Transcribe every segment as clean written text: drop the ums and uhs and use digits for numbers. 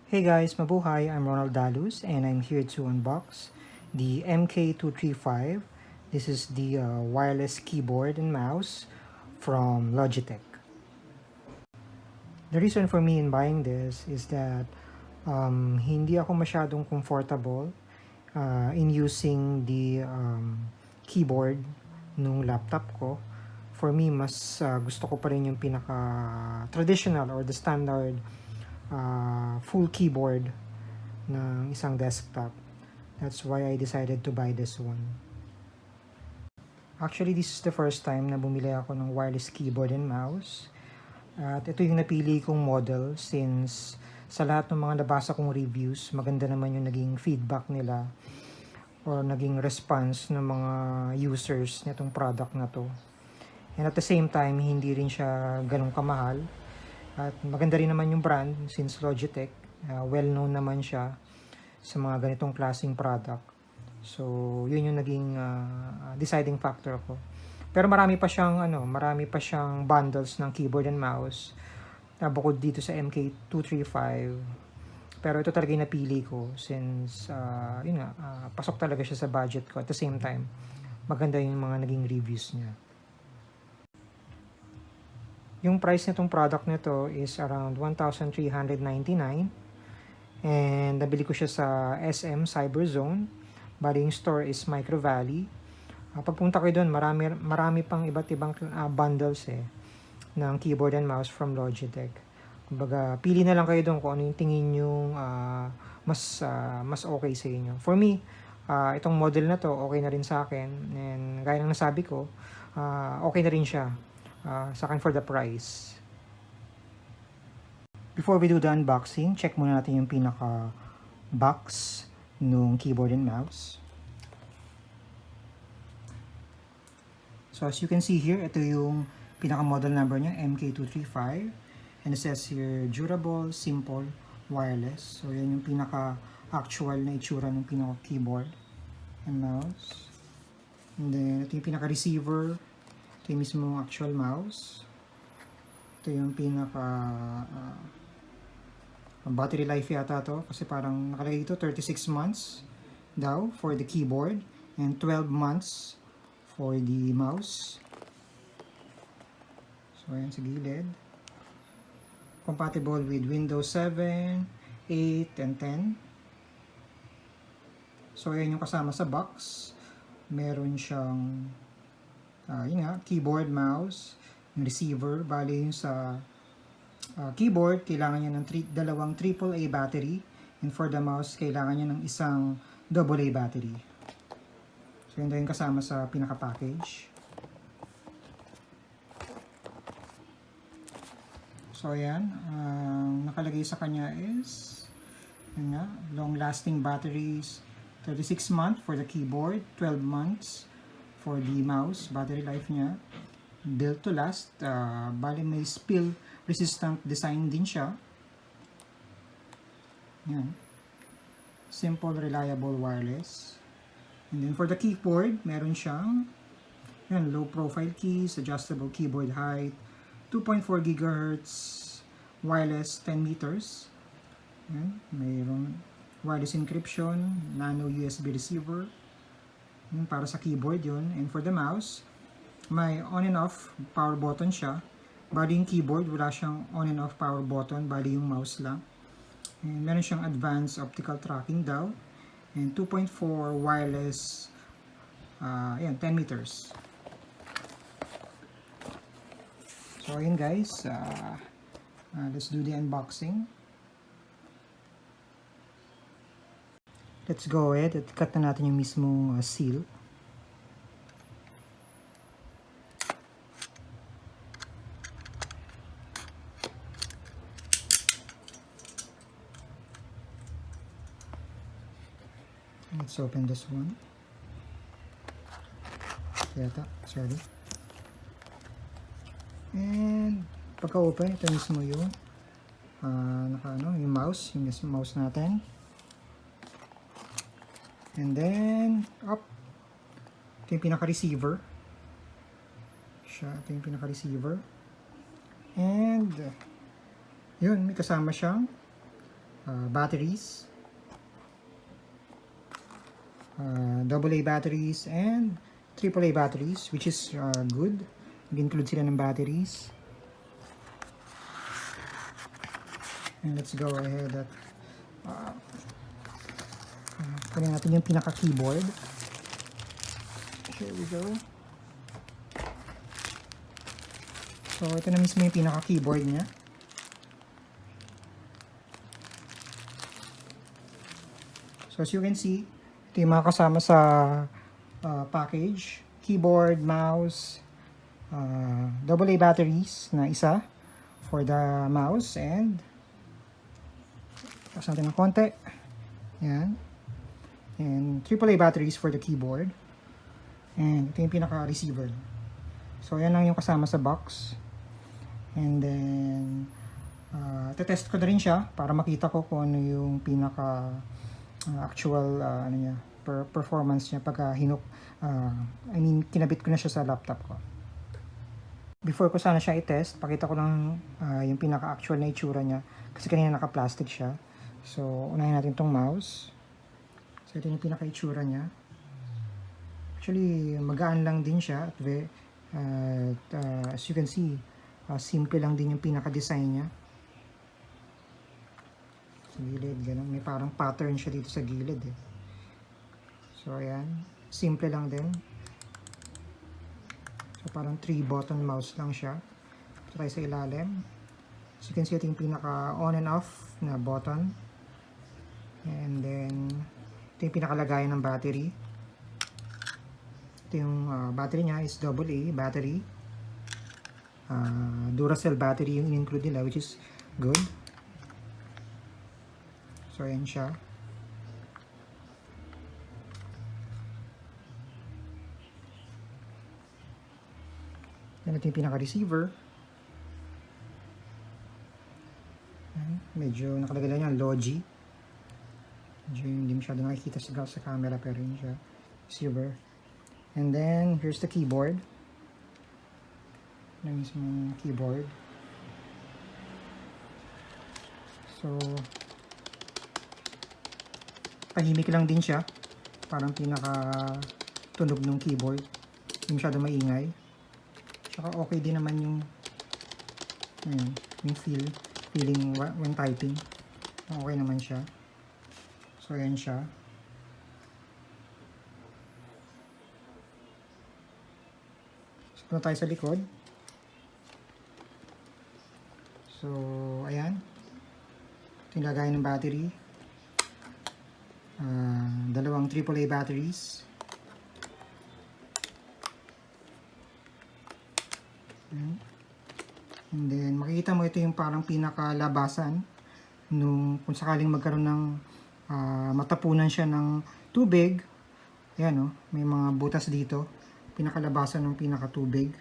Hey guys, mabuhay! I'm Ronald Dalus and I'm here to unbox the MK235. This is the wireless keyboard and mouse from Logitech. The reason for me in buying this is that hindi ako masyadong comfortable in using the keyboard nung laptop ko. For me, mas gusto ko pa rin yung pinaka-traditional or the standard full keyboard ng isang desktop. That's why I decided to buy this one. Actually, this is the first time na bumili ako ng wireless keyboard and mouse. At ito yung napili kong model since sa lahat ng mga nabasa kong reviews, maganda naman yung naging feedback nila or naging response ng mga users nitong product na to. And at the same time, hindi rin siya ganun kamahal. At maganda rin naman yung brand since Logitech, well-known naman siya sa mga ganitong klaseng product. So, yun yung naging deciding factor ko. Pero marami pa siyang bundles ng keyboard and mouse bukod dito sa MK235. Pero ito talaga yung napili ko since pasok talaga siya sa budget ko. At the same time, maganda yung mga naging reviews niya. Yung price nitong product nito is around 1,399 and nabili ko siya sa SM Cyberzone. Bali yung store is Micro Valley. Pagpunta kayo doon, marami pang iba't ibang bundles ng keyboard and mouse from Logitech. Kumbaga, pili na lang kayo doon kung ano yung tingin yung mas okay sa inyo. For me, itong model na to okay na rin sa akin, and gaya ng nasabi ko, okay na rin siya sa akin for the price. Before we do the unboxing, check muna natin yung pinaka box nung keyboard and mouse. So as you can see here, ito yung pinaka model number niya, MK235, and it says here durable, simple, wireless. So yan yung pinaka actual na itsura ng pinaka keyboard and mouse. And then ito yung pinaka receiver. Ito yung mismo actual mouse. Ito yung pinaka battery life yata to. Kasi parang nakalagay dito 36 months daw for the keyboard and 12 months for the mouse. So ayan sa gilid. Compatible with Windows 7, 8, and 10. So ayan yung kasama sa box. Meron siyang keyboard, mouse, receiver. Bali yung sa keyboard, kailangan niya ng dalawang AAA battery, and for the mouse, kailangan niya ng isang AA battery. So yun yung kasama sa pinaka-package. So ayan, nakalagay sa kanya is long-lasting batteries, 36 months for the keyboard, 12 months for the mouse, battery life niya, built to last. Bali may spill resistant design din siya. Yan. Simple, reliable, wireless. And then for the keyboard, meron siyang low profile keys, adjustable keyboard height, 2.4 GHz, wireless 10 meters. Yan. Mayroong wireless encryption, nano USB receiver. Para sa keyboard yun. And for the mouse, may on and off power button siya. Bali yung keyboard, wala siyang on and off power button. Bali yung mouse lang. And meron siyang advanced optical tracking daw. And 2.4 wireless, 10 meters. So ayun guys, let's do the unboxing. Let's go ahead at cut na natin yung mismong seal. Let's open this one. Sorry. And pagka-open, ito mismo yung yung mouse, mouse natin. And then, ito yung pinaka-receiver. Ito yung pinaka-receiver. And, yun, may kasama siyang batteries, AA batteries, and AAA batteries, which is good. Nag-include sila ng batteries. And let's go ahead at kunin natin yung pinaka-keyboard. Here we go. So, ito na mismo yung pinaka-keyboard niya. So, as you can see, ito yung mga kasama sa package. Keyboard, mouse, AA batteries na isa for the mouse, and taas natin ng konti. Yan. And AAA batteries for the keyboard. And ito yung pinaka-receiver. So, yan lang yung kasama sa box. And then, tetest ko na rin siya para makita ko kung ano yung pinaka actual performance niya pagka kinabit ko na siya sa laptop ko. Before ko sana siya i-test, pakita ko lang yung pinaka-actual na itsura niya kasi kanina naka-plastic siya. So, unahin natin tong mouse. So, ito yung pinaka-itsura niya. Actually, magaan lang din siya at as you can see, simple lang din yung pinaka-design niya. Sa gilid, ganun. May parang pattern siya dito sa gilid eh. So, ayan. Simple lang din. So, parang 3-button mouse lang siya. So, tayo sa ilalim. As you can see, ito yung pinaka-on and off na button. And then, ito yung pinakalagayan ng battery. Ito yung battery niya is AA battery. Duracell battery yung in-include nila, which is good. So, ayan siya. Yan, ito yung pinaka-receiver. Medyo nakalagay lang yan, Logi. Medyo hindi masyado nakikita sa camera, pero yun siya. Receiver. And then, here's the keyboard. Na mismong keyboard. So, tahimik lang din siya. Parang pinaka-tunog ng keyboard. Hindi masyado maingay. Tsaka okay din naman yung feeling when typing. Okay naman siya. So, ayan siya. So, punta tayo sa likod. So, ayan. Ito yung lagayan ng battery. Dalawang AAA batteries. And then, makikita mo ito yung parang pinakalabasan kung sakaling magkaroon ng matapunan siya ng tubig. Ayan, may mga butas dito. Pinakalabasan ng pinakatubig.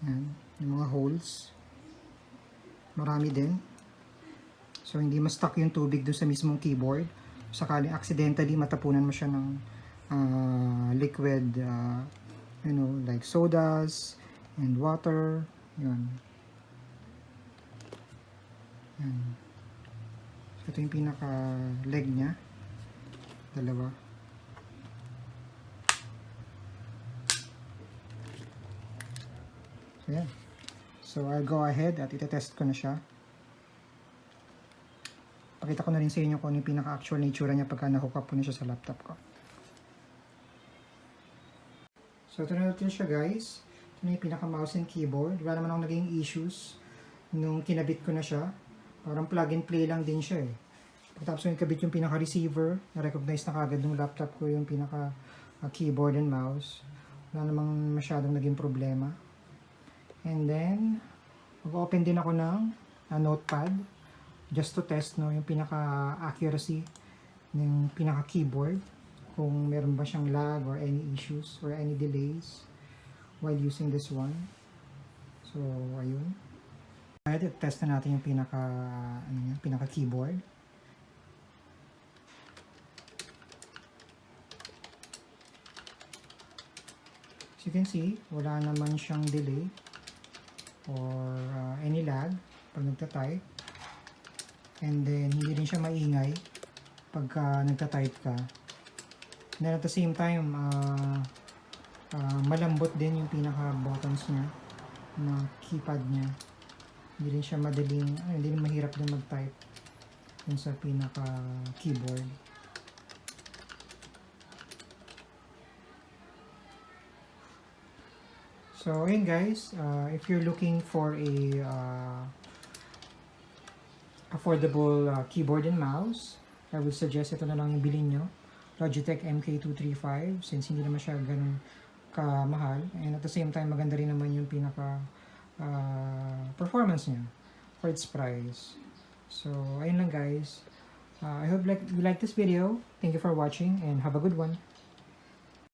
Ayan, yung mga holes. Marami din. So, hindi ma-stuck yung tubig doon sa mismong keyboard. Sakaling accidentally matapunan mo siya ng liquid, like sodas and water. Yun. Yan. So, ito yung pinaka-leg niya. Dalawa. So, yan. So, I'll go ahead at itetest ko na siya. Pakita ko na rin sa inyo kung ano yung pinaka-actual na itsura niya pagka na-hook up po na siya sa laptop ko. So, ito na natin siya, guys. Ito na yung pinaka-mouse and keyboard. Wala naman akong naging issues nung kinabit ko na siya. Parang plug and play lang din siya eh. Pagkatapos yung ikabit yung pinaka-receiver, na-recognize na kagad ng laptop ko yung pinaka-keyboard and mouse. Wala namang masyadong naging problema. And then, mag-open din ako ng notepad just to test yung pinaka-accuracy ng pinaka-keyboard. Kung meron ba siyang lag or any issues or any delays while using this one. So, ayun. Test na natin yung pinaka-keyboard. As you can see, wala naman siyang delay or any lag pag nagta-type. And then, hindi rin siya maingay pagka nagta-type ka. Then at the same time, malambot din yung pinaka-buttons niya, na keypad niya. Hindi rin siya madaling, hindi rin mahirap din mag-type yun sa pinaka-keyboard. So, ayun guys, if you're looking for a affordable keyboard and mouse, I would suggest ito na lang yung bilhin nyo. Logitech MK235, since hindi naman siya ganun kamahal. And at the same time, maganda rin naman yung pinaka performance niya for its price. So, ayun lang guys. I hope you like this video. Thank you for watching and have a good one.